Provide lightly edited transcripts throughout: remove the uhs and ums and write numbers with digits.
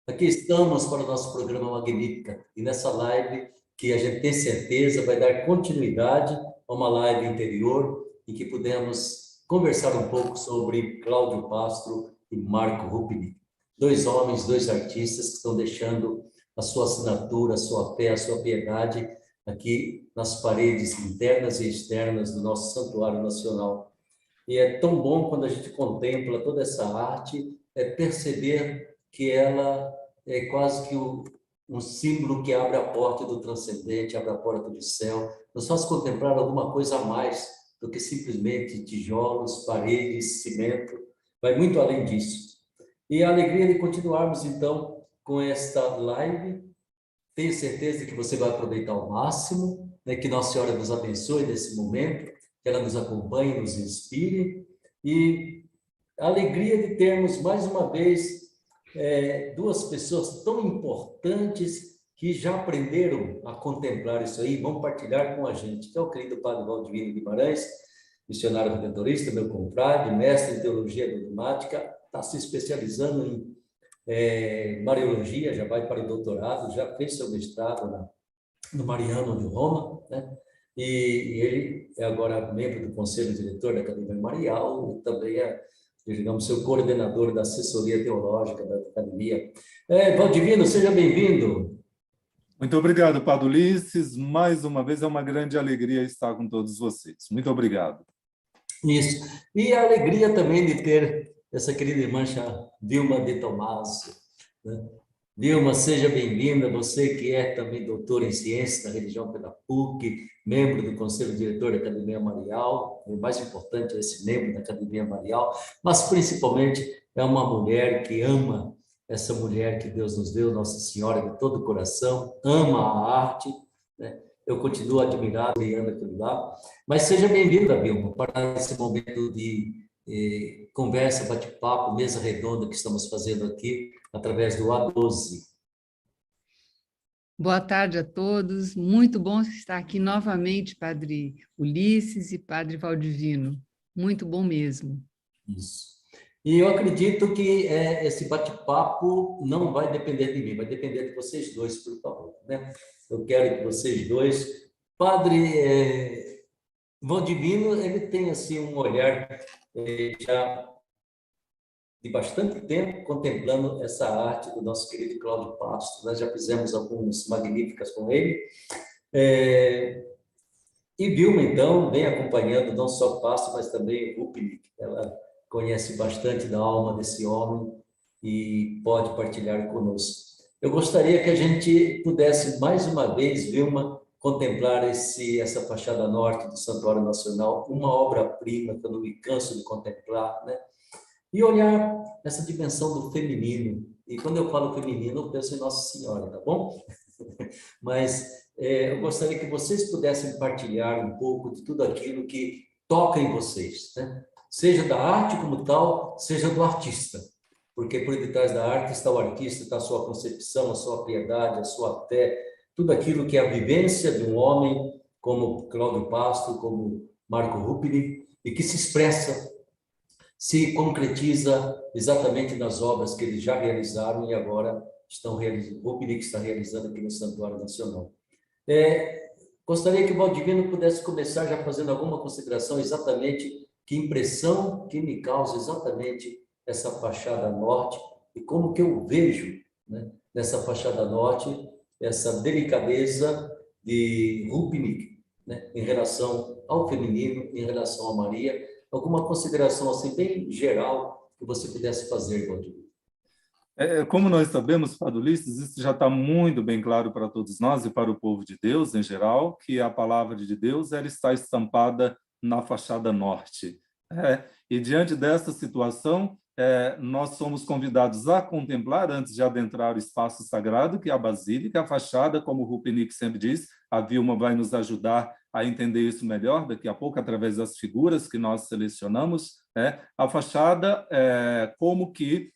Aqui estamos para o nosso programa Magnífica. E nessa live, que a gente tem certeza vai dar continuidade a uma live anterior, em que pudemos conversar um pouco sobre Cláudio Pastro e Marco Rupnik. Dois homens, dois artistas que estão deixando a sua assinatura, a sua fé, a sua piedade aqui nas paredes internas e externas do nosso Santuário Nacional. E é tão bom quando a gente contempla toda essa arte, perceber que ela é quase que um símbolo que abre a porta do transcendente, abre a porta do céu, nos faz contemplar alguma coisa a mais do que simplesmente tijolos, paredes, cimento, vai muito além disso. E a alegria de continuarmos, então, com esta live, tenho certeza que você vai aproveitar ao máximo, né? Que Nossa Senhora nos abençoe nesse momento, que ela nos acompanhe, nos inspire, e a alegria de termos mais uma vez duas pessoas tão importantes que já aprenderam a contemplar isso aí, vão partilhar com a gente, que é o querido Padre Valdivino Guimarães, missionário redentorista, meu confrade, mestre em teologia dogmática, está se especializando em Mariologia, já vai para o doutorado, já fez seu mestrado no Mariano de Roma, né? E ele é agora membro do Conselho Diretor da Academia Marial e também é, digamos, seu coordenador da assessoria teológica da Academia. Valdivino, seja bem-vindo. Muito obrigado, Padre Ulisses. Mais uma vez é uma grande alegria estar com todos vocês. Muito obrigado. Isso. E a alegria também de ter essa querida irmã Vilma de Tomásio, né? Vilma, seja bem-vinda, você que é também doutora em Ciências da Religião pela PUC, membro do Conselho Diretor da Academia Marial, o mais importante é esse membro da Academia Marial, mas principalmente é uma mulher que ama essa mulher que Deus nos deu, Nossa Senhora, de todo o coração, ama a arte, né? Eu continuo admirado e ando aquilo lá, mas seja bem-vinda, Vilma, para esse momento de conversa, bate-papo, mesa redonda que estamos fazendo aqui, através do A12. Boa tarde a todos. Muito bom estar aqui novamente, Padre Ulisses e Padre Valdivino. Muito bom mesmo. Isso. E eu acredito que esse bate-papo não vai depender de mim, vai depender de vocês dois, por favor, né? Eu quero que vocês dois... Padre Valdivino, ele tem assim um olhar já de bastante tempo contemplando essa arte do nosso querido Cláudio Pastro. Nós já fizemos algumas magníficas com ele. E Vilma, então, vem acompanhando não só Pastro, mas também Rupnik. Ela conhece bastante da alma desse homem e pode partilhar conosco. Eu gostaria que a gente pudesse, mais uma vez, Vilma, contemplar essa fachada norte do Santuário Nacional, uma obra-prima que eu não me canso de contemplar, né? E olhar essa dimensão do feminino. E quando eu falo feminino, eu penso em Nossa Senhora, tá bom? Mas eu gostaria que vocês pudessem partilhar um pouco de tudo aquilo que toca em vocês, né? Seja da arte como tal, seja do artista. Porque por detrás da arte está o artista, está a sua concepção, a sua piedade, a sua fé, tudo aquilo que é a vivência de um homem como Cláudio Pastro, como Marco Rupnik, e que se expressa, se concretiza exatamente nas obras que eles já realizaram e agora estão realizando, o Rupnik está realizando aqui no Santuário Nacional. Gostaria que o Valdivino pudesse começar já fazendo alguma consideração exatamente que impressão que me causa exatamente essa fachada norte e como que eu vejo, né, nessa fachada norte essa delicadeza de Rupnik, né, em relação ao feminino, em relação a Maria. Alguma consideração assim bem geral que você pudesse fazer, Valdivino? Como nós sabemos, Padre Ulisses, isso já está muito bem claro para todos nós e para o povo de Deus em geral, que a palavra de Deus ela está estampada na fachada norte. E diante dessa situação, nós somos convidados a contemplar, antes de adentrar o espaço sagrado, que é a Basílica, a fachada, como o Rupnik sempre diz, a Vilma vai nos ajudar a entender isso melhor daqui a pouco, através das figuras que nós selecionamos. A fachada como que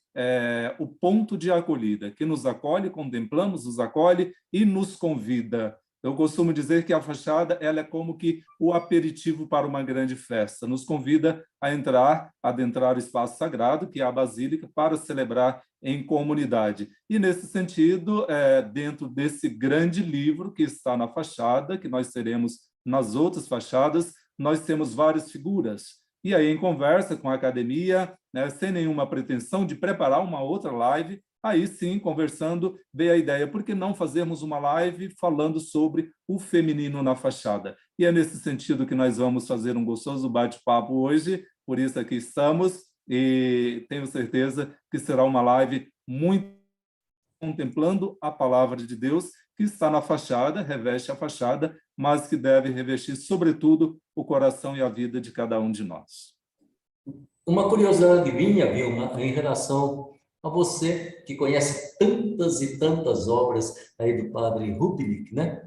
o ponto de acolhida, que nos acolhe, contemplamos, nos acolhe e nos convida Eu costumo dizer que a fachada ela é como que o aperitivo para uma grande festa. Nos convida a adentrar o espaço sagrado, que é a Basílica, para celebrar em comunidade. E, nesse sentido, dentro desse grande livro que está na fachada, que nós teremos nas outras fachadas, nós temos várias figuras. E aí, em conversa com a academia, né, sem nenhuma pretensão de preparar uma outra live, aí sim, conversando, veio a ideia, por que não fazermos uma live falando sobre o feminino na fachada? E é nesse sentido que nós vamos fazer um gostoso bate-papo hoje, por isso aqui estamos, e tenho certeza que será uma live muito contemplando a palavra de Deus, que está na fachada, reveste a fachada, mas que deve revestir, sobretudo, o coração e a vida de cada um de nós. Uma curiosidade minha, Vilma, em relação a você, que conhece tantas e tantas obras aí do padre Rupnik, né?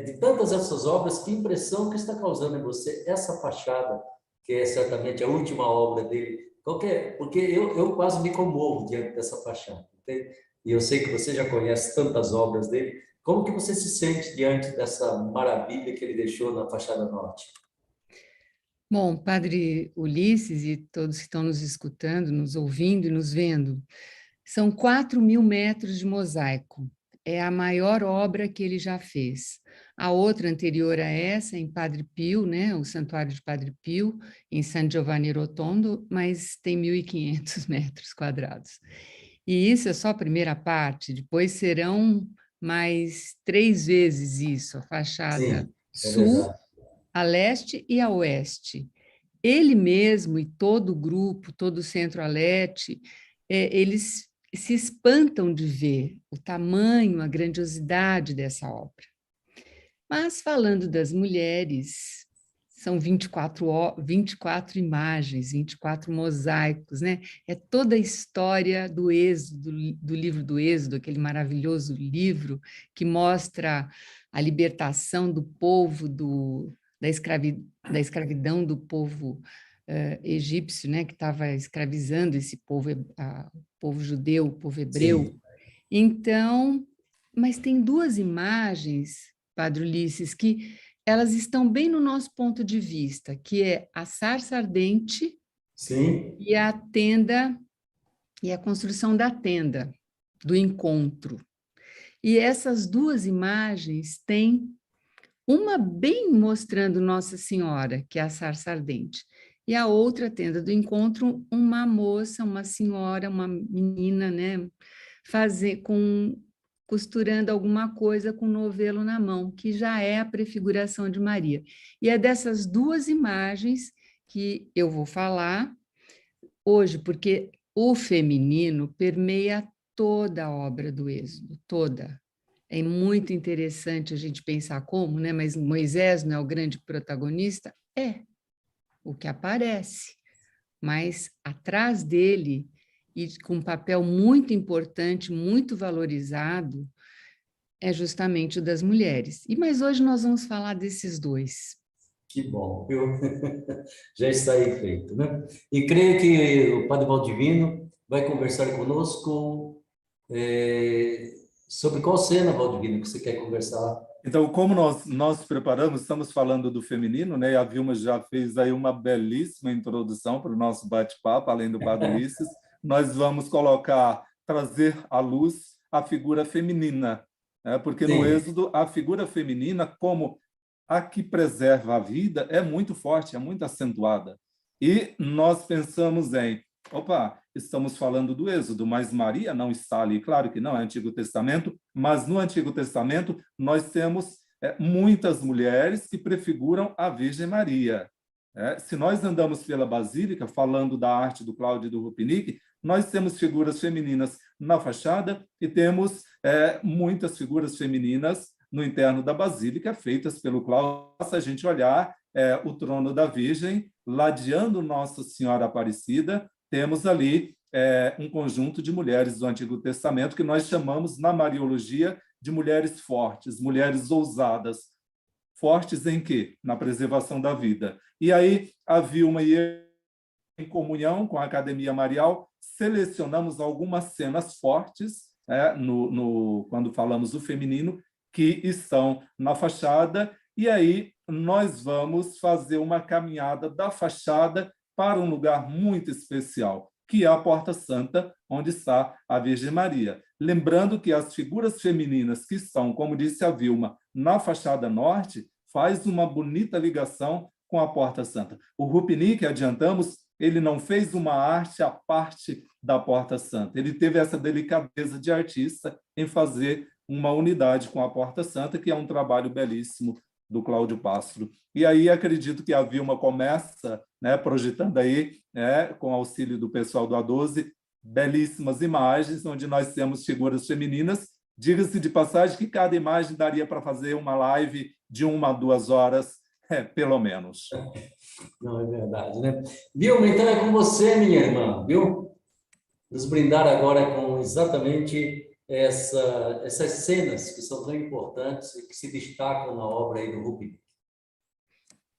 De tantas essas obras, que impressão que está causando em você essa fachada, que é certamente a última obra dele? Porque eu quase me comovo diante dessa fachada, entende? E eu sei que você já conhece tantas obras dele. Como que você se sente diante dessa maravilha que ele deixou na fachada norte? Bom, Padre Ulisses e todos que estão nos escutando, nos ouvindo e nos vendo, são 4.000 metros de mosaico. É a maior obra que ele já fez. A outra anterior a essa, em Padre Pio, né, o Santuário de Padre Pio, em San Giovanni Rotondo, mas tem 1.500 metros quadrados. E isso é só a primeira parte, depois serão mais 3 vezes isso, a fachada Sim, é sul, verdade. a leste e a oeste. Ele mesmo e todo o grupo, todo o Centro-Alete, eles se espantam de ver o tamanho, a grandiosidade dessa obra. Mas falando das mulheres, são 24 imagens, 24 mosaicos, né? É toda a história do Êxodo, do livro do Êxodo, aquele maravilhoso livro que mostra a libertação do povo da escravidão do povo egípcio, né? Que estava escravizando esse povo, o povo judeu, o povo hebreu. Sim, Então, mas tem 2 imagens, Padre Ulisses, que elas estão bem no nosso ponto de vista, que é a sarça ardente sim, e a tenda, e a construção da tenda, do encontro. E essas 2 imagens têm uma bem mostrando Nossa Senhora, que é a sarça ardente, e a outra tenda do encontro, uma moça, uma senhora, uma menina, né, costurando alguma coisa com novelo na mão, que já é a prefiguração de Maria. E é dessas 2 imagens que eu vou falar hoje, porque o feminino permeia toda a obra do Êxodo, toda. É muito interessante a gente pensar como, né? Mas Moisés não é o grande protagonista? É o que aparece, mas atrás dele, e com um papel muito importante, muito valorizado, é justamente o das mulheres. Mas hoje nós vamos falar desses 2. que bom, viu? Já está aí feito, né? E creio que o Padre Valdivino vai conversar conosco sobre qual cena, Valdivino, que você quer conversar. Então, como nós nos preparamos, estamos falando do feminino, né? E a Vilma já fez aí uma belíssima introdução para o nosso bate-papo, além do Padre Ulisses. Nós vamos trazer à luz a figura feminina, né? Porque no Sim, Êxodo, a figura feminina, como a que preserva a vida, é muito forte, é muito acentuada. E nós pensamos opa, estamos falando do Êxodo, mas Maria não está ali. Claro que não, é Antigo Testamento, mas no Antigo Testamento nós temos muitas mulheres que prefiguram a Virgem Maria. Se nós andamos pela Basílica, falando da arte do Cláudio e do Rupnik, nós temos figuras femininas na fachada e temos muitas figuras femininas no interno da Basílica, feitas pelo Cláudio. Se a gente olhar o trono da Virgem, ladeando Nossa Senhora Aparecida, temos ali um conjunto de mulheres do Antigo Testamento que nós chamamos, na Mariologia, de mulheres fortes, mulheres ousadas. Fortes em quê? Na preservação da vida. E aí, a Vilma e eu, em comunhão com a Academia Marial, selecionamos algumas cenas fortes, quando falamos do feminino, que estão na fachada, e aí nós vamos fazer uma caminhada da fachada para um lugar muito especial, que é a Porta Santa, onde está a Virgem Maria. Lembrando que as figuras femininas que estão, como disse a Vilma, na fachada norte, faz uma bonita ligação com a Porta Santa. O Rupnik, adiantamos, ele não fez uma arte à parte da Porta Santa. Ele teve essa delicadeza de artista em fazer uma unidade com a Porta Santa, que é um trabalho belíssimo do Cláudio Pastro. E aí acredito que a Vilma começa, né, projetando aí, com auxílio do pessoal do A12, belíssimas imagens, onde nós temos figuras femininas. Diga-se de passagem que cada imagem daria para fazer uma live de 1 a 2 horas, pelo menos. Não, é verdade, né? Vilma, então é com você, minha irmã, viu? Nos brindar agora com exatamente essas cenas que são tão importantes e que se destacam na obra aí do Rupnik.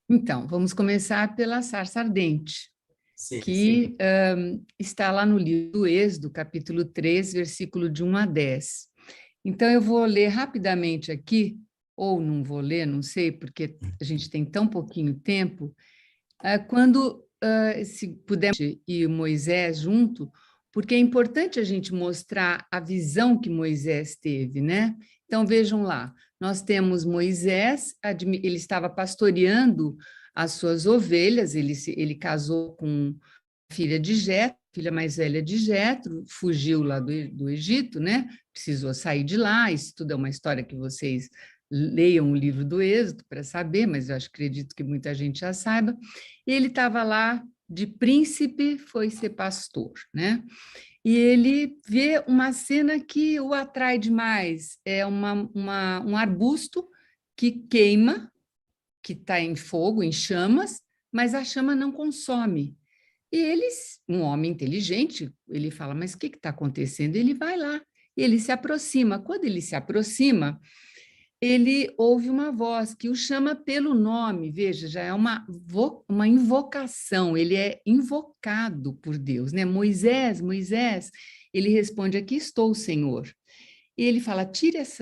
Então, vamos começar pela sarça ardente, Sim, que está lá no livro do Êxodo, capítulo 3, versículo de 1 a 10. Então, eu vou ler rapidamente aqui, ou não vou ler, não sei, porque a gente tem tão pouquinho tempo, quando, se puder, e Moisés junto, porque é importante a gente mostrar a visão que Moisés teve, né? Então, vejam lá, nós temos Moisés, ele estava pastoreando as suas ovelhas, ele casou com a filha de Jetro, filha mais velha de Jetro, fugiu lá do Egito, né? Precisou sair de lá, isso tudo é uma história que vocês leiam o livro do Êxodo para saber, mas eu acredito que muita gente já saiba. E ele estava lá de príncipe, foi ser pastor, né? E ele vê uma cena que o atrai demais, é um arbusto que queima, que está em fogo, em chamas, mas a chama não consome. E eles, um homem inteligente, ele fala, mas o que está acontecendo? Ele vai lá, e ele se aproxima. Quando ele se aproxima, ele ouve uma voz que o chama pelo nome, veja, já é uma invocação, ele é invocado por Deus, né? Moisés, Moisés, ele responde, aqui estou, Senhor. E ele fala, tire as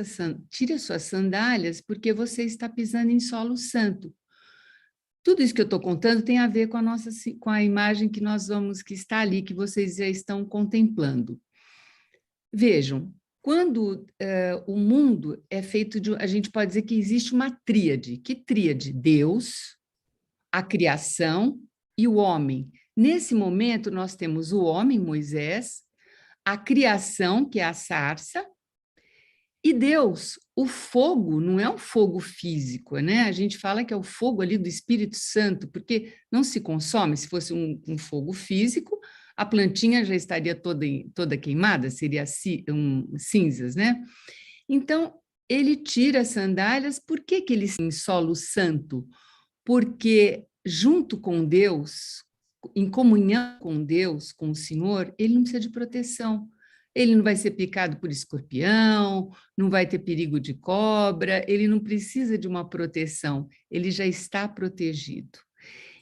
suas sandálias, porque você está pisando em solo santo. Tudo isso que eu estou contando tem a ver com a imagem que está ali, que vocês já estão contemplando. Vejam, quando o mundo é feito de... A gente pode dizer que existe uma tríade. Que tríade? Deus, a criação e o homem. Nesse momento, nós temos o homem, Moisés, a criação, que é a sarça, e Deus. O fogo não é um fogo físico, né? A gente fala que é o fogo ali do Espírito Santo, porque não se consome. Se fosse um fogo físico, a plantinha já estaria toda queimada, seria cinzas, né? Então, ele tira as sandálias. Por que ele está em solo santo? Porque junto com Deus, em comunhão com Deus, com o Senhor, ele não precisa de proteção. Ele não vai ser picado por escorpião, não vai ter perigo de cobra, ele não precisa de uma proteção, ele já está protegido.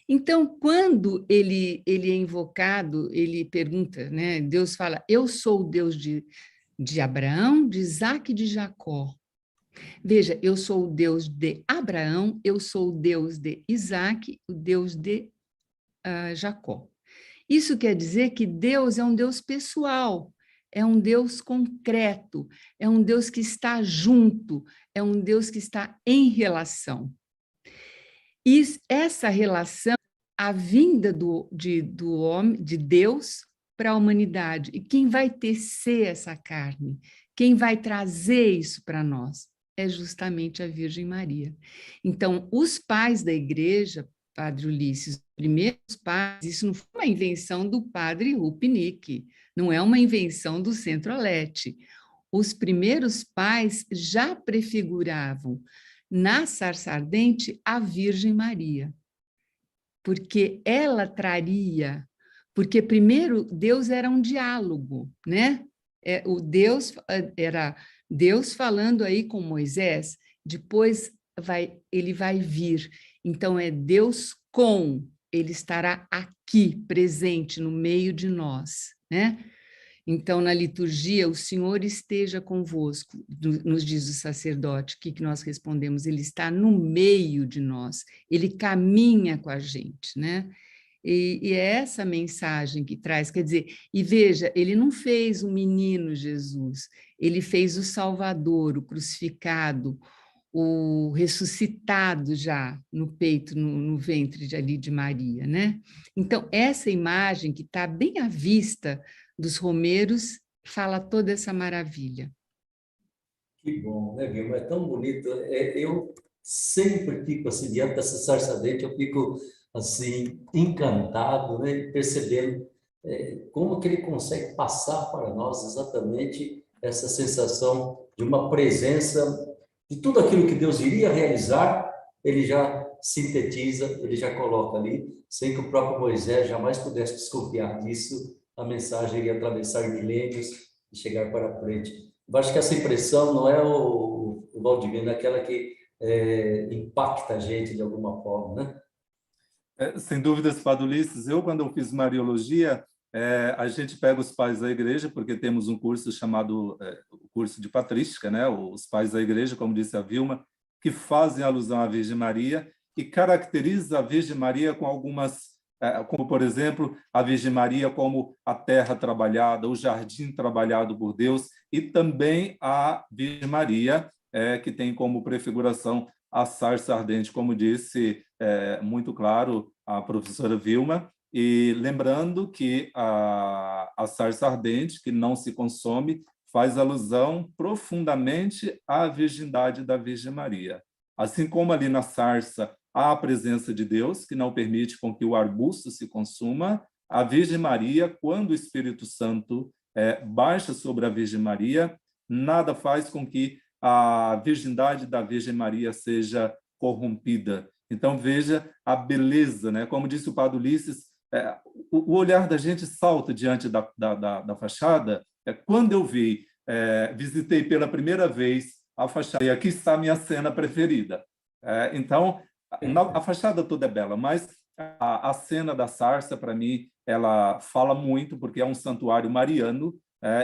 Então, quando ele é invocado, ele pergunta, né? Deus fala, eu sou o Deus de Abraão, de Isaque e de Jacó. Veja, eu sou o Deus de Abraão, eu sou o Deus de Isaque, o Deus de Jacó. Isso quer dizer que Deus é um Deus pessoal, é um Deus concreto, é um Deus que está junto, é um Deus que está em relação. E essa relação, a vinda do homem, de Deus para a humanidade. E quem vai tecer essa carne? Quem vai trazer isso para nós? É justamente a Virgem Maria. Então, os pais da igreja, Padre Ulisses, os primeiros pais, isso não foi uma invenção do Padre Rupnik, não é uma invenção do Centro-Leste. Os primeiros pais já prefiguravam na sarça ardente a Virgem Maria, porque ela traria, porque primeiro Deus era um diálogo, né? Era Deus falando aí com Moisés, depois ele vai vir. Então é Deus ele estará aqui presente no meio de nós, né? Então, na liturgia, o Senhor esteja convosco, nos diz o sacerdote. O que nós respondemos? Ele está no meio de nós, ele caminha com a gente, né? E é essa mensagem que traz, quer dizer, e veja, ele não fez um menino Jesus, ele fez o Salvador, o crucificado, o ressuscitado já no peito, no ventre ali de Maria, né? Então, essa imagem que está bem à vista dos romeiros fala toda essa maravilha. Que bom, né, Vilma? É tão bonito. Eu sempre fico assim, diante dessa sarça ardente, eu fico assim, encantado, né, percebendo como que ele consegue passar para nós exatamente essa sensação de uma presença, de tudo aquilo que Deus iria realizar, ele já sintetiza, ele já coloca ali, sem que o próprio Moisés jamais pudesse desconfiar disso, a mensagem iria atravessar milênios e chegar para frente. Eu acho que essa impressão não é o Valdivino, é aquela que impacta a gente de alguma forma, né? Sem dúvidas, Padre Ulisses. Eu, quando eu fiz Mariologia, a gente pega os pais da igreja, porque temos um curso chamado o curso de patrística, né? Os pais da igreja, como disse a Vilma, que fazem alusão à Virgem Maria e caracteriza a Virgem Maria com algumas, como, por exemplo, a Virgem Maria como a terra trabalhada, o jardim trabalhado por Deus, e também a Virgem Maria, que tem como prefiguração a sarça ardente, como disse muito claro a professora Vilma, e lembrando que a sarça ardente, que não se consome, faz alusão profundamente à virgindade da Virgem Maria. Assim como ali na sarça há a presença de Deus, que não permite com que o arbusto se consuma, a Virgem Maria, quando o Espírito Santo baixa sobre a Virgem Maria, nada faz com que a virgindade da Virgem Maria seja corrompida. Então, veja a beleza, né? Como disse o Padre Ulisses, o olhar da gente salta diante da fachada. Quando eu visitei pela primeira vez a fachada, e aqui está a minha cena preferida. Então, a fachada toda é bela, mas a cena da sarça, para mim, ela fala muito, porque é um santuário mariano,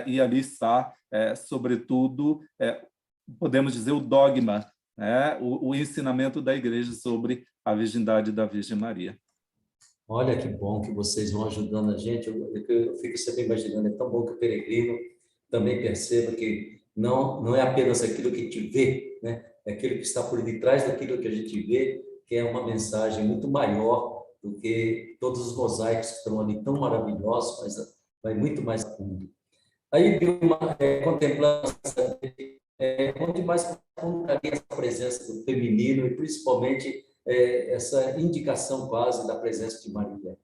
e ali está, sobretudo, podemos dizer, o dogma, né? O ensinamento da Igreja sobre a virgindade da Virgem Maria. Olha que bom que vocês vão ajudando a gente. Eu fico sempre imaginando, é tão bom que o peregrino também perceba que não é apenas aquilo que a gente vê, né? É aquilo que está por detrás daquilo que a gente vê, que é uma mensagem muito maior do que todos os mosaicos que estão ali tão maravilhosos, mas vai muito mais fundo. Aí, Vilma, contemplando onde mais encontraria essa presença do feminino e principalmente essa indicação quase da presença de Maria.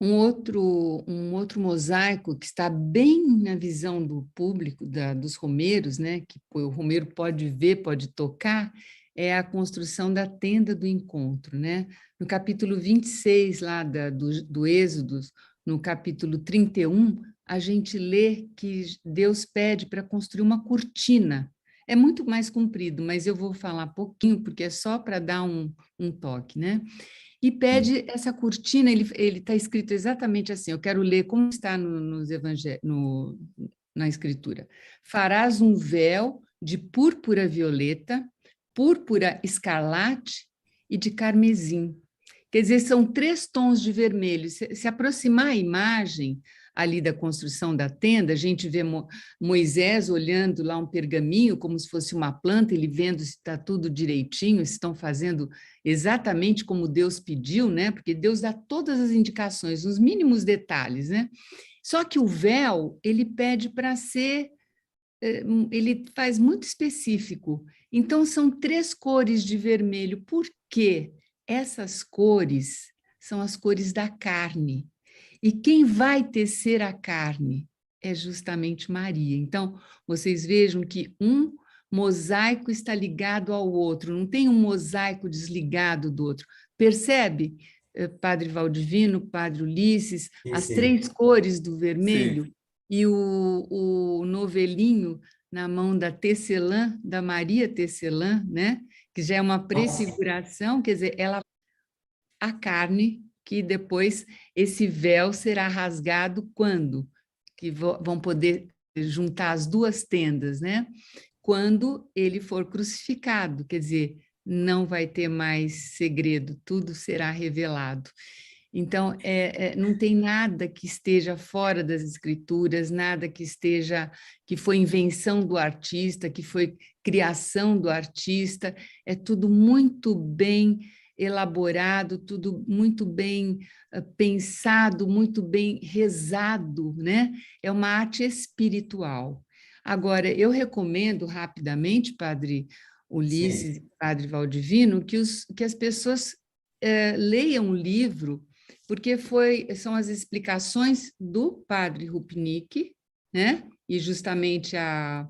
Um outro mosaico que está bem na visão do público, dos romeiros, né, que o romeiro pode ver, pode tocar, é a construção da tenda do encontro, né? No capítulo 26 lá do Êxodo, no capítulo 31, a gente lê que Deus pede para construir uma cortina. É muito mais comprido, mas eu vou falar pouquinho, porque é só para dar um toque, né? E pede essa cortina, ele está escrito exatamente assim, eu quero ler como está na Escritura. Farás um véu de púrpura violeta, púrpura escarlate e de carmesim. Quer dizer, são 3 tons de vermelho. Se aproximar a imagem ali da construção da tenda, a gente vê Moisés olhando lá um pergaminho como se fosse uma planta, ele vendo se está tudo direitinho, se estão fazendo exatamente como Deus pediu, né? Porque Deus dá todas as indicações, os mínimos detalhes, né? Só que o véu, ele pede para ser, ele faz muito específico. Então, são 3 cores de vermelho. Por quê? Essas cores são as cores da carne. E quem vai tecer a carne é justamente Maria. Então, vocês vejam que um mosaico está ligado ao outro, não tem um mosaico desligado do outro. Percebe, Padre Valdivino, Padre Ulisses, as 3 cores do vermelho? Sim. E o novelinho na mão da tecelã, da Maria Tecelã, né? Que já é uma prefiguração, quer dizer, a carne que depois esse véu será rasgado quando? Que vão poder juntar as duas tendas, né? Quando ele for crucificado, quer dizer, não vai ter mais segredo, tudo será revelado. Então, não tem nada que esteja fora das escrituras, nada que foi invenção do artista, que foi criação do artista, é tudo muito bem elaborado, tudo muito bem pensado, muito bem rezado, né? É uma arte espiritual. Agora, eu recomendo rapidamente, Padre Ulisses e Padre Valdivino, que as pessoas leiam o livro, porque são as explicações do Padre Rupnik, né? E justamente a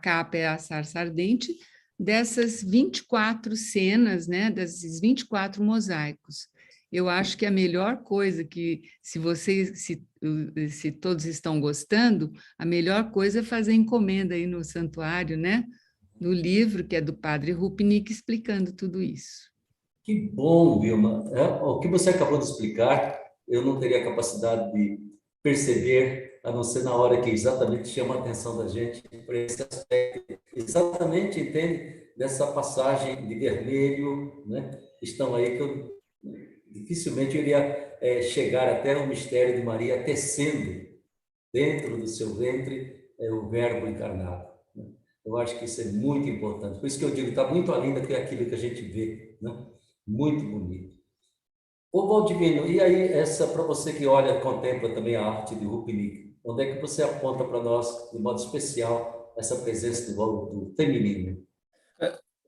capa é a sarça ardente, dessas 24 cenas, né? Desses 24 mosaicos. Eu acho que a melhor coisa que, se todos estão gostando, a melhor coisa é fazer encomenda aí no santuário, né? No livro, que é do Padre Rupnik, explicando tudo isso. Que bom, Vilma. O que você acabou de explicar, eu não teria capacidade de perceber, a não ser na hora que exatamente chama a atenção da gente para esse aspecto. Exatamente, entende? Dessa passagem de vermelho, né? Estão aí que eu dificilmente iria chegar até o mistério de Maria tecendo dentro do seu ventre o Verbo encarnado, né? Eu acho que isso é muito importante. Por isso que eu digo, está muito além daquilo que a gente vê, né? Muito bonito. Ô, Valdivino, e aí, para você que olha, contempla também a arte de Rupnik, onde é que você aponta para nós, de modo especial, essa presença do feminino?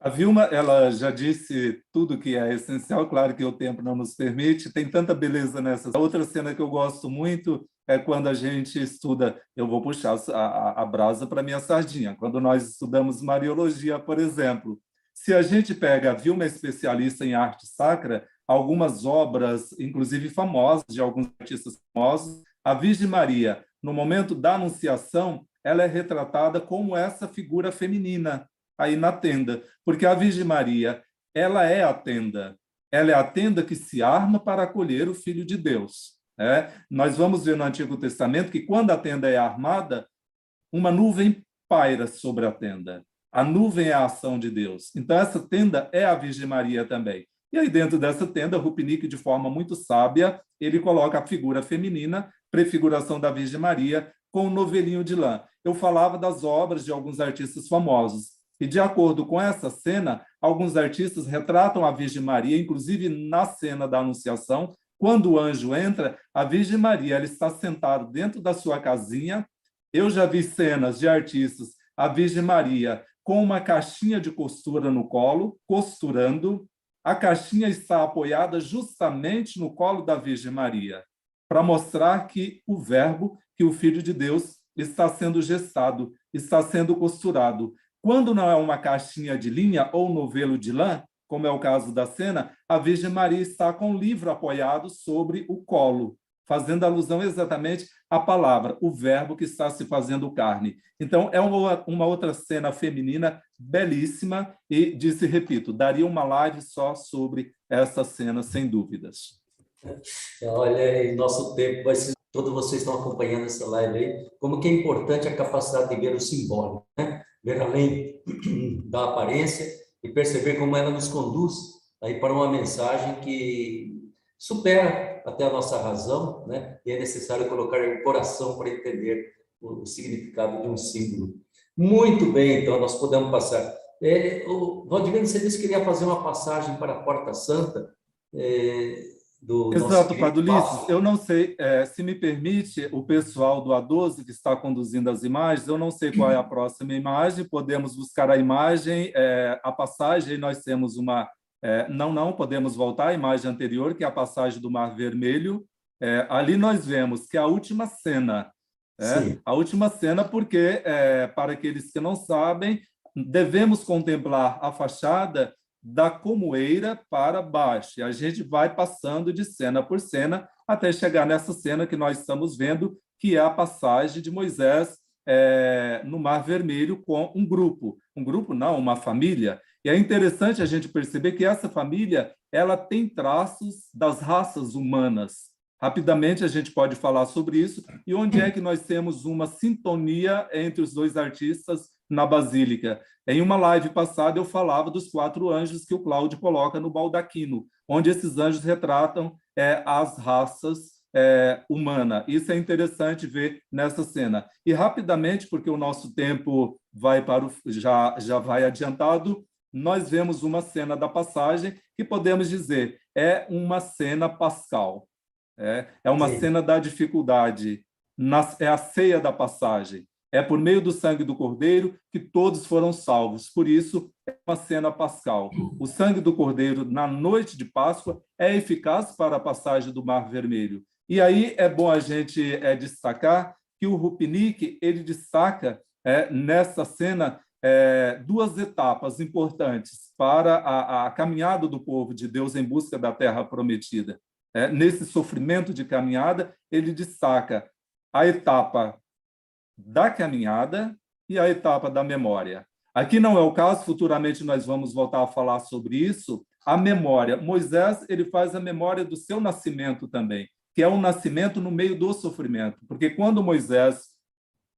A Vilma, ela já disse tudo que é essencial, claro que o tempo não nos permite, tem tanta beleza nessa. Outra cena que eu gosto muito é quando a gente estuda, eu vou puxar a brasa para minha sardinha, quando nós estudamos Mariologia, por exemplo. Se a gente pega, a Vilma é especialista em arte sacra, algumas obras, inclusive famosas, de alguns artistas famosos, a Virgem Maria, no momento da Anunciação, ela é retratada como essa figura feminina, aí na tenda, porque a Virgem Maria, ela é a tenda que se arma para acolher o Filho de Deus. Nós vamos ver no Antigo Testamento que quando a tenda é armada, uma nuvem paira sobre a tenda. A nuvem é a ação de Deus. Então, essa tenda é a Virgem Maria também. E aí, dentro dessa tenda, Rupnik, de forma muito sábia, ele coloca a figura feminina, prefiguração da Virgem Maria, com um novelinho de lã. Eu falava das obras de alguns artistas famosos. E, de acordo com essa cena, alguns artistas retratam a Virgem Maria, inclusive na cena da Anunciação, quando o anjo entra, a Virgem Maria ela está sentada dentro da sua casinha. Eu já vi cenas de artistas, a Virgem Maria com uma caixinha de costura no colo, costurando. A caixinha está apoiada justamente no colo da Virgem Maria, para mostrar que o Verbo, que o Filho de Deus, está sendo gestado, está sendo costurado. Quando não é uma caixinha de linha ou novelo de lã, como é o caso da cena, a Virgem Maria está com o livro apoiado sobre o colo, fazendo alusão exatamente à palavra, o Verbo que está se fazendo carne. Então, é uma outra cena feminina belíssima e, disse, repito, daria uma live só sobre essa cena, sem dúvidas. Olha, em nosso tempo, todos vocês estão acompanhando essa live aí, como que é importante a capacidade de ver o simbólico, né? Ver além da aparência e perceber como ela nos conduz aí para uma mensagem que supera até a nossa razão, né? E é necessário colocar o coração para entender o significado de um símbolo. Muito bem, então, nós podemos passar. O Valdivino, você disse que queria fazer uma passagem para a Porta Santa do nosso Exato, Padre querido Ulisses. Papa. Eu não sei, se me permite, o pessoal do A12 que está conduzindo as imagens, eu não sei qual é a próxima imagem, podemos buscar a imagem, a passagem, nós temos uma... Não, podemos voltar à imagem anterior, que é a passagem do Mar Vermelho. Ali nós vemos que é a última cena, a última cena porque, para aqueles que não sabem, devemos contemplar a fachada da Comoeira para baixo. E a gente vai passando de cena por cena até chegar nessa cena que nós estamos vendo, que é a passagem de Moisés no Mar Vermelho com um grupo não, uma família. E é interessante a gente perceber que essa família ela tem traços das raças humanas. Rapidamente a gente pode falar sobre isso e onde é que nós temos uma sintonia entre os dois artistas na Basílica. Em uma live passada eu falava dos 4 anjos que o Cláudio coloca no baldaquino, onde esses anjos retratam as raças humana. Isso é interessante ver nessa cena. E rapidamente, porque o nosso tempo vai já vai adiantado, nós vemos uma cena da passagem que podemos dizer é uma cena pascal. É uma Sim. cena da dificuldade, é a ceia da passagem. É por meio do sangue do Cordeiro que todos foram salvos. Por isso, é uma cena pascal. O sangue do Cordeiro, na noite de Páscoa, é eficaz para a passagem do Mar Vermelho. E aí é bom a gente destacar que o Rupnik ele destaca nessa cena 2 etapas importantes para a caminhada do povo de Deus em busca da Terra Prometida. Nesse sofrimento de caminhada, ele destaca a etapa da caminhada e a etapa da memória. Aqui não é o caso, futuramente nós vamos voltar a falar sobre isso. A memória, Moisés ele faz a memória do seu nascimento também, que é um nascimento no meio do sofrimento, porque quando Moisés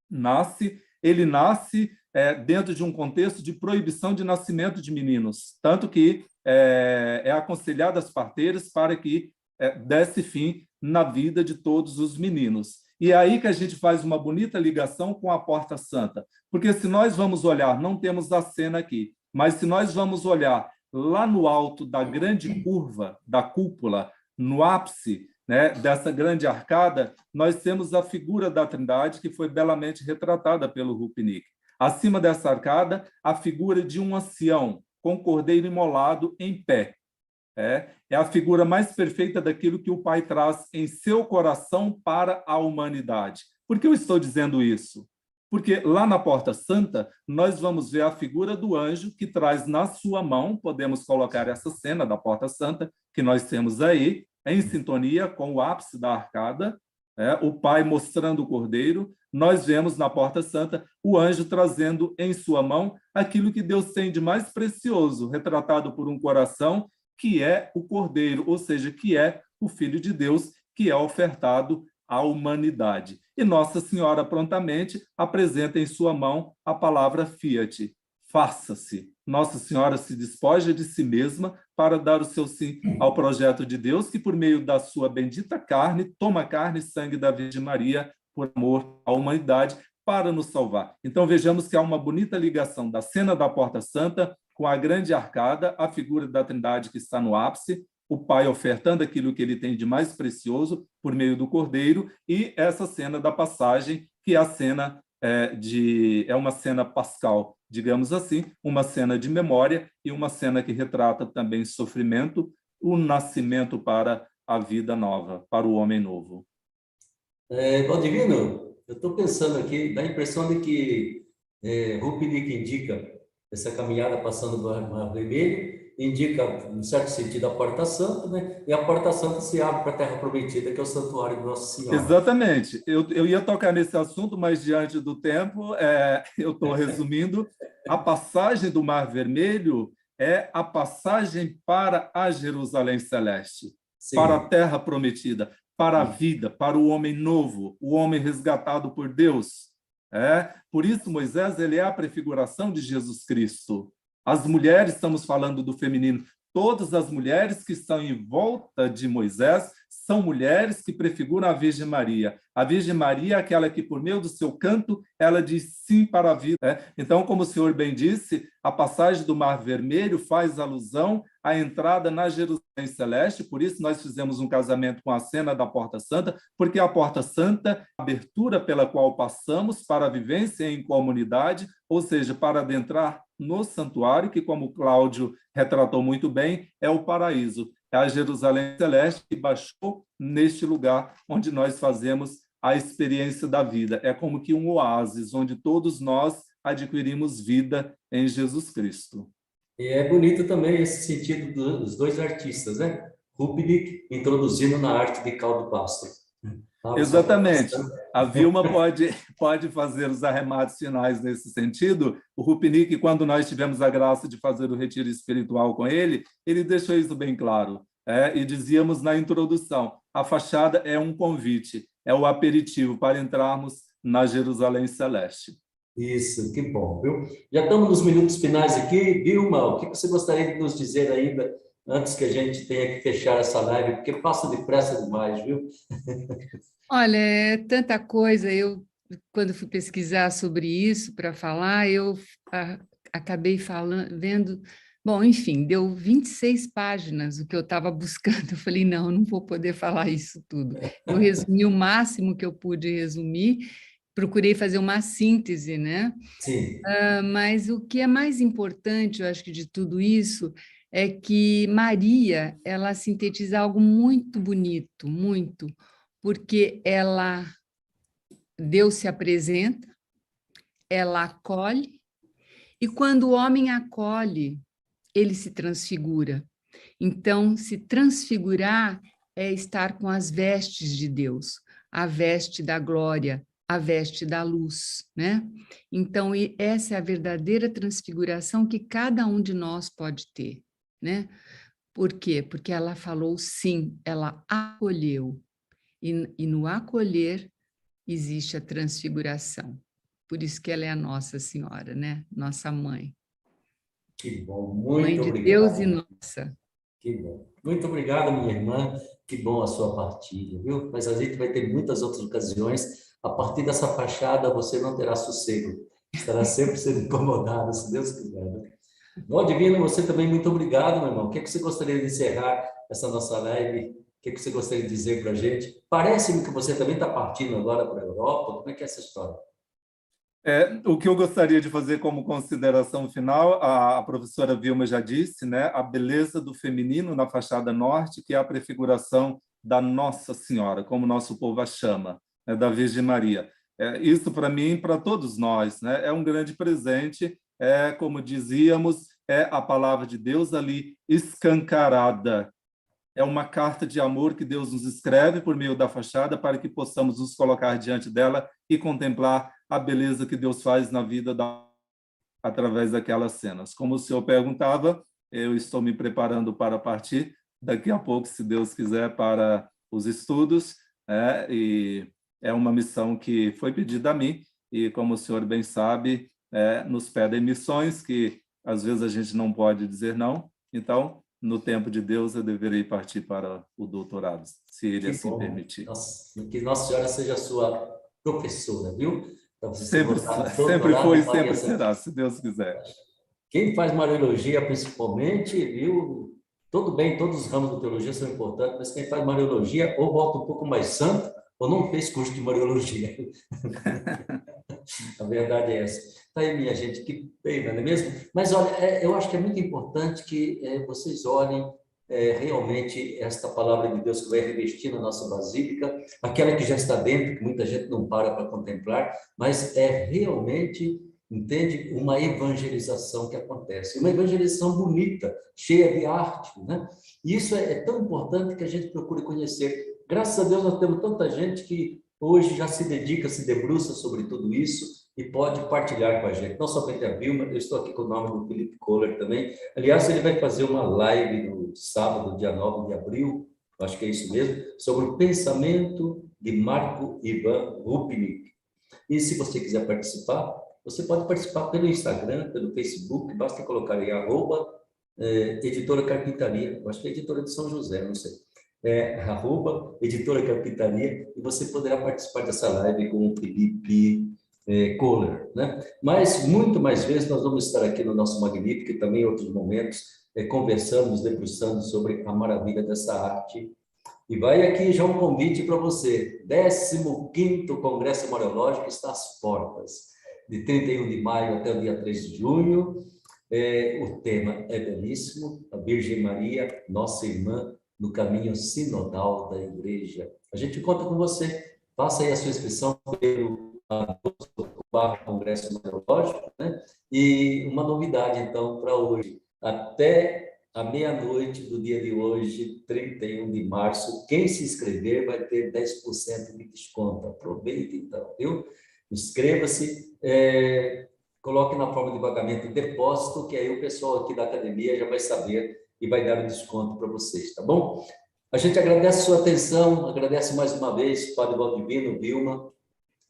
nasce, ele nasce dentro de um contexto de proibição de nascimento de meninos, tanto que é aconselhado às parteiras para que desse fim na vida de todos os meninos. E é aí que a gente faz uma bonita ligação com a Porta Santa, porque se nós vamos olhar, não temos a cena aqui, mas se nós vamos olhar lá no alto da grande curva da cúpula, no ápice dessa grande arcada, nós temos a figura da Trindade que foi belamente retratada pelo Rupnik. Acima dessa arcada, a figura de um ancião com cordeiro imolado em pé. É a figura mais perfeita daquilo que o Pai traz em seu coração para a humanidade. Por que eu estou dizendo isso? Porque lá na Porta Santa, nós vamos ver a figura do anjo que traz na sua mão, podemos colocar essa cena da Porta Santa, que nós temos aí, em sintonia com o ápice da arcada, o Pai mostrando o Cordeiro. Nós vemos na Porta Santa o anjo trazendo em sua mão aquilo que Deus tem de mais precioso, retratado por um coração, que é o Cordeiro, ou seja, que é o Filho de Deus, que é ofertado à humanidade. E Nossa Senhora prontamente apresenta em sua mão a palavra fiat, faça-se. Nossa Senhora se despoja de si mesma para dar o seu sim ao projeto de Deus, que por meio da sua bendita carne, toma carne e sangue da Virgem Maria, por amor à humanidade, para nos salvar. Então vejamos que há uma bonita ligação da cena da Porta Santa com a grande arcada, a figura da Trindade que está no ápice, o Pai ofertando aquilo que ele tem de mais precioso por meio do Cordeiro, e essa cena da passagem, que é a cena é uma cena pascal, digamos assim, uma cena de memória e uma cena que retrata também sofrimento, o nascimento para a vida nova, para o homem novo. Valdivino, eu estou pensando aqui, dá a impressão de que Rupnik indica essa caminhada passando do Mar Vermelho, indica, em certo sentido, a Porta Santa, né? E a Porta Santa se abre para a Terra Prometida, que é o Santuário de Nossa Senhora. Exatamente. Eu ia tocar nesse assunto, mas diante do tempo, eu estou resumindo. A passagem do Mar Vermelho é a passagem para a Jerusalém Celeste, sim, para a Terra Prometida, para a vida, para o homem novo, o homem resgatado por Deus. Por isso, Moisés ele é a prefiguração de Jesus Cristo. As mulheres, estamos falando do feminino, todas as mulheres que estão em volta de Moisés são mulheres que prefiguram a Virgem Maria. A Virgem Maria é aquela que, por meio do seu canto, ela diz sim para a vida. Então, como o senhor bem disse, a passagem do Mar Vermelho faz alusão à entrada na Jerusalém Celeste, por isso nós fizemos um casamento com a cena da Porta Santa, porque a Porta Santa é a abertura pela qual passamos para a vivência em comunidade, ou seja, para adentrar no santuário, que, como o Cláudio retratou muito bem, é o paraíso. É a Jerusalém Celeste que baixou neste lugar onde nós fazemos a experiência da vida. É como que um oásis, onde todos nós adquirimos vida em Jesus Cristo. E é bonito também esse sentido dos dois artistas, né? Rupnik introduzindo na arte de Caldo Pastro. Só está Exatamente. passando. A Vilma pode fazer os arremates finais nesse sentido. O Rupnik, quando nós tivemos a graça de fazer o retiro espiritual com ele deixou isso bem claro. E dizíamos na introdução, a fachada é um convite, é o aperitivo para entrarmos na Jerusalém Celeste. Isso, que bom, viu? Já estamos nos minutos finais aqui. Vilma, o que você gostaria de nos dizer ainda antes que a gente tenha que fechar essa live? Porque passa depressa demais, viu? Olha, é tanta coisa. Eu, quando fui pesquisar sobre isso para falar, eu acabei falando, vendo. Bom, enfim, deu 26 páginas o que eu estava buscando. Eu falei, não vou poder falar isso tudo. Eu resumi o máximo que eu pude resumir, procurei fazer uma síntese, né? Sim, Mas o que é mais importante, eu acho que de tudo isso, é que Maria, ela sintetiza algo muito bonito, muito, porque Deus se apresenta, ela acolhe, e quando o homem acolhe, ele se transfigura. Então, se transfigurar é estar com as vestes de Deus, a veste da glória, a veste da luz, né? Então, essa é a verdadeira transfiguração que cada um de nós pode ter, né? Por quê? Porque ela falou sim, ela acolheu. E no acolher existe a transfiguração. Por isso que ela é a Nossa Senhora, né? Nossa mãe. que bom, Mãe muito de Deus e obrigado. nossa. Que bom. Muito obrigado, minha irmã. Que bom a sua partilha, viu? Mas a gente vai ter muitas outras ocasiões. A partir dessa fachada, você não terá sossego. Estará sempre sendo incomodado, se Deus quiser, né? Bom, Divino, você também muito obrigado, meu irmão. O que é que você gostaria de encerrar essa nossa live? O que é que você gostaria de dizer para a gente? Parece-me que você também está partindo agora para a Europa. Como é que é essa história? O que eu gostaria de fazer como consideração final, a professora Vilma já disse, né, a beleza do feminino na fachada norte, que é a prefiguração da Nossa Senhora, como nosso povo a chama, né, da Virgem Maria. Isso, para mim, para todos nós, né, é um grande presente, como dizíamos, é a palavra de Deus ali escancarada. É uma carta de amor que Deus nos escreve por meio da fachada para que possamos nos colocar diante dela e contemplar a beleza que Deus faz na vida através daquelas cenas. Como o senhor perguntava, eu estou me preparando para partir daqui a pouco, se Deus quiser, para os estudos, e é uma missão que foi pedida a mim, e como o senhor bem sabe, nos pedem missões que às vezes a gente não pode dizer não, então no tempo de Deus, eu deverei partir para o doutorado, se ele Que assim bom. permitir. Nossa, que Nossa Senhora seja a sua professora, viu? Para você Sempre, botar no sempre foi doutorado e Maria sempre será, Santíssima. se Deus quiser. Quem faz Mariologia, principalmente, viu? Tudo bem, todos os ramos da teologia são importantes, mas quem faz Mariologia ou volta um pouco mais santo, ou não fez curso de Mariologia. A verdade é essa. Tá aí, minha gente, que pena, não é mesmo? Mas, olha, eu acho que é muito importante que vocês olhem realmente esta palavra de Deus que vai revestir na nossa basílica, aquela que já está dentro, que muita gente não para contemplar, mas é realmente, entende, uma evangelização que acontece, uma evangelização bonita, cheia de arte, né? E isso é tão importante que a gente procure conhecer. Graças a Deus nós temos tanta gente que hoje já se dedica, se debruça sobre tudo isso e pode partilhar com a gente. Não somente a Vilma, eu estou aqui com o nome do Felipe Kohler também. Aliás, ele vai fazer uma live no sábado, dia 9 de abril, acho que é isso mesmo, sobre o pensamento de Marco Ivan Rupnik. E se você quiser participar, você pode participar pelo Instagram, pelo Facebook, basta colocar aí @editora Carpintaria, eu acho que é editora de São José, não sei. @editora Carpintaria, e você poderá participar dessa live com o Felipe Kohler, né? Mas muito mais vezes nós vamos estar aqui no nosso Magnífico e também em outros momentos conversando, nos debruçando sobre a maravilha dessa arte. E vai aqui já um convite para você. 15º Congresso Mariológico está às portas, de 31 de maio até o dia 3 de junho. O tema é belíssimo, a Virgem Maria, nossa irmã, no caminho sinodal da Igreja. A gente conta com você. Faça aí a sua inscrição pelo Congresso Mariológico, né? E uma novidade, então, para hoje. Até à meia-noite do dia de hoje, 31 de março, quem se inscrever vai ter 10% de desconto. Aproveite então, viu? Inscreva-se, coloque na forma de pagamento depósito, que aí o pessoal aqui da academia já vai saber e vai dar o desconto para vocês, tá bom? A gente agradece a sua atenção, agradece mais uma vez, Padre Valdivino, Vilma,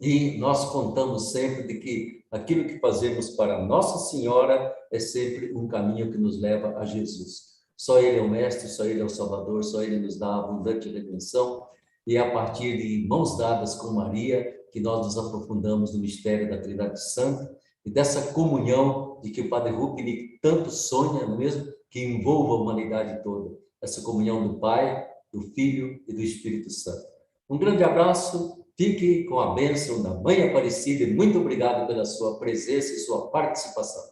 e nós contamos sempre de que aquilo que fazemos para Nossa Senhora é sempre um caminho que nos leva a Jesus. Só Ele é o Mestre, só Ele é o Salvador, só Ele nos dá a abundante redenção, e é a partir de mãos dadas com Maria que nós nos aprofundamos no mistério da Trindade Santa e dessa comunhão de que o Padre Rupnik tanto sonha, não é mesmo? Que envolva a humanidade toda. Essa comunhão do Pai, do Filho e do Espírito Santo. Um grande abraço. Fique com a bênção da Mãe Aparecida e muito obrigado pela sua presença e sua participação.